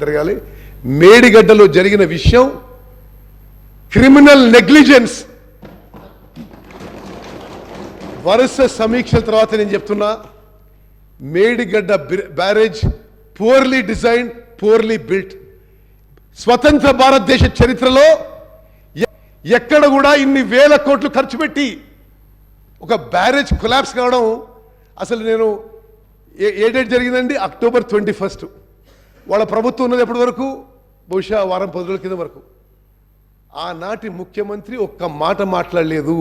జరగాలి. మేడిగడ్డలో జరిగిన విషయం క్రిమినల్ నెగ్లిజెన్స్. వరుస సమీక్షల తర్వాత నేను చెప్తున్నా, Medigadda barrage purely design, purely built. స్వతంత్ర భారతదేశ చరిత్రలో ఎక్కడ కూడా ఇన్ని వేల కోట్లు ఖర్చు పెట్టి ఒక బ్యారేజ్ కొలాప్స్ కావడం, అసలు నేను ఏ డేట్ జరిగిందండి? అక్టోబర్ 21. వాళ్ళ ప్రభుత్వం ఉన్నది ఎప్పటి వరకు? బహుశా వారం 10 రోజుల కింద వరకు. ఆనాటి ముఖ్యమంత్రి ఒక్క మాట మాట్లాడలేదు.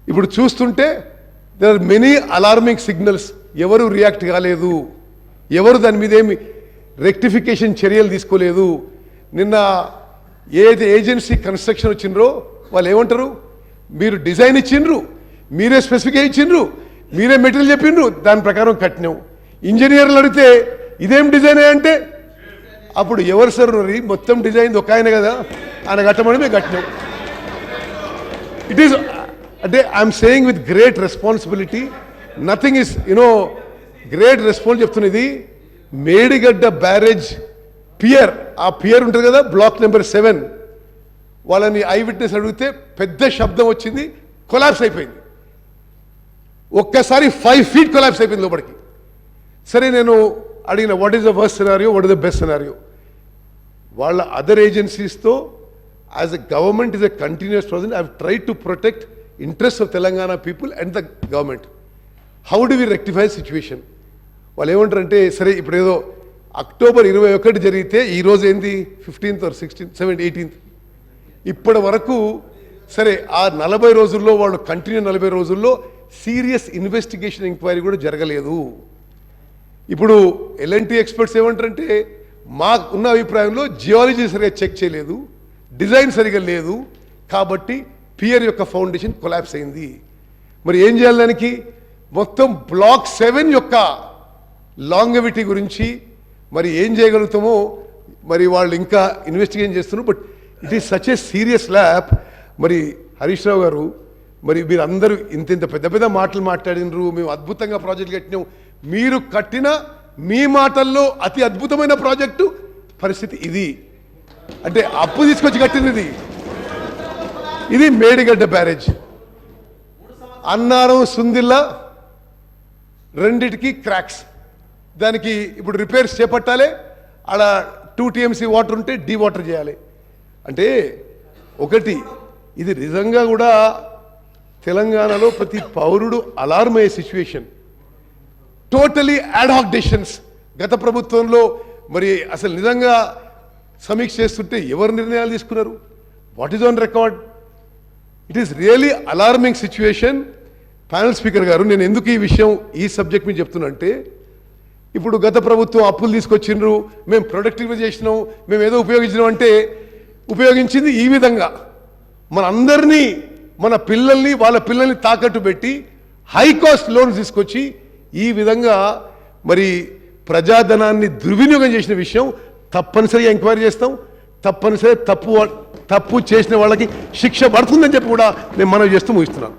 ఇప్పుడు చూస్తుంటే there are many alarming signals. ఎవరు రియాక్ట్ కాలేదు, ఎవరు దాని మీద ఏమి రెక్టిఫికేషన్ చర్యలు తీసుకోలేదు. నిన్న ఏది ఏజెన్సీ కన్స్ట్రక్షన్ వచ్చిండ్రో వాళ్ళు ఏమంటారు? మీరు డిజైన్ ఇచ్చిండ్రు, మీరే స్పెసిఫికేషన్ ఇచ్చిండ్రు, మీరే మెటీరియల్ చెప్పిండ్రు, దాని ప్రకారం కట్టినాం. ఇంజనీర్లు అడిగితే ఇదేం డిజైన్ అంటే అప్పుడు ఎవరు సార్ మొత్తం డిజైన్ ఒక ఆయన కదా, ఆయన కట్టమని మేము కట్టినాం. ఇట్ ఈస్ అంటే I'm saying with great responsibility, nothing is great response చెప్తున్నది. మేడిగడ్డ బ్యారేజ్ పియర్, ఆ పియర్ ఉంటుంది కదా, బ్లాక్ నెంబర్ 7, వాళ్ళని ఐ విట్నెస్ అడిగితే పెద్ద శబ్దం వచ్చింది, కొలాప్స్ అయిపోయింది. ఒక్కసారి 5 feet కొలాప్స్ అయిపోయింది లోపలికి. సరే, నేను అడిగిన what is the worst scenario, what is the best scenario. వాళ్ళ అదర్ ఏజెన్సీస్తో as a government is a continuous process. I have tried to protect interest of Telangana people and the government. How do we rectify situation? వాళ్ళు ఏమంటారంటే, సరే ఇప్పుడు ఏదో October 21 జరిగితే ఈరోజు ఏంది 15th or 16th 17th 18th, ఇప్పటి వరకు సరే ఆ 40 రోజుల్లో వాళ్ళు కంటిన్యూ 40 రోజుల్లో సీరియస్ ఇన్వెస్టిగేషన్ ఎంక్వైరీ కూడా జరగలేదు. ఇప్పుడు ఎల్ఎన్టీ ఎక్స్పర్ట్స్ ఏమంటారంటే, మాకు ఉన్న అభిప్రాయంలో జియాలజీ సరిగా చెక్ చేయలేదు, డిజైన్ సరిగా లేదు, కాబట్టి పియర్ యొక్క ఫౌండేషన్ కొలాప్స్ అయింది. మరి ఏం చేయాలి దానికి? మొత్తం బ్లాక్ 7 యొక్క లాంగవిటీ గురించి మరి ఏం చేయగలుగుతామో మరి వాళ్ళు ఇంకా ఇన్వెస్టిగేషన్ చేస్తున్నారు. But it is such a serious lab. మరి హరీష్ రావు గారు, మరి మీరు అందరూ ఇంత పెద్ద పెద్ద మాటలు మాట్లాడినరు, మేము అద్భుతంగా ప్రాజెక్ట్ కట్టినాం. మీరు కట్టిన మీ మాటల్లో అతి అద్భుతమైన ప్రాజెక్టు పరిస్థితి ఇది. అంటే అప్పు తీసుకొచ్చి కట్టినది ఇది మేడిగడ్డ బ్యారేజ్. అన్నారం సుందిల్లా రెండిటికి క్రాక్స్. దానికి ఇప్పుడు రిపేర్స్ చేపట్టాలి. అలా 2 TMC వాటర్ ఉంటే డీ వాటర్ చేయాలి. అంటే ఒకటి, ఇది నిజంగా కూడా తెలంగాణలో ప్రతి పౌరుడు అలార్మ్ అయ్యే సిచ్యువేషన్. టోటలీ యాడ్హాక్ డెసిషన్స్ గత ప్రభుత్వంలో. మరి అసలు నిజంగా సమీక్ష చేస్తుంటే ఎవరు నిర్ణయాలు తీసుకున్నారు? What is on record? It is really alarming situation. Panel speaker గారు, నేను ఎందుకు ఈ విషయం ఈ సబ్జెక్ట్ మీద చెప్తున్నా అంటే, ఇప్పుడు గత ప్రభుత్వం అప్పులు తీసుకొచ్చిండ్రు, మేము ప్రొడక్టివ్ చేసినాం, మేము ఏదో ఉపయోగించినాం అంటే ఉపయోగించింది ఈ విధంగా మన అందరినీ, మన పిల్లల్ని, వాళ్ళ పిల్లల్ని తాకట్టు పెట్టి హై కాస్ట్ లోన్స్ తీసుకొచ్చి ఈ విధంగా మరి ప్రజాధనాన్ని దుర్వినియోగం చేసిన విషయం తప్పనిసరిగా ఎంక్వైరీ చేస్తాం. తప్పనిసరి తప్పు చేసిన వాళ్ళకి శిక్ష పడుతుందని చెప్పి కూడా నేను మనవి చేస్తూ ముగిస్తున్నాను.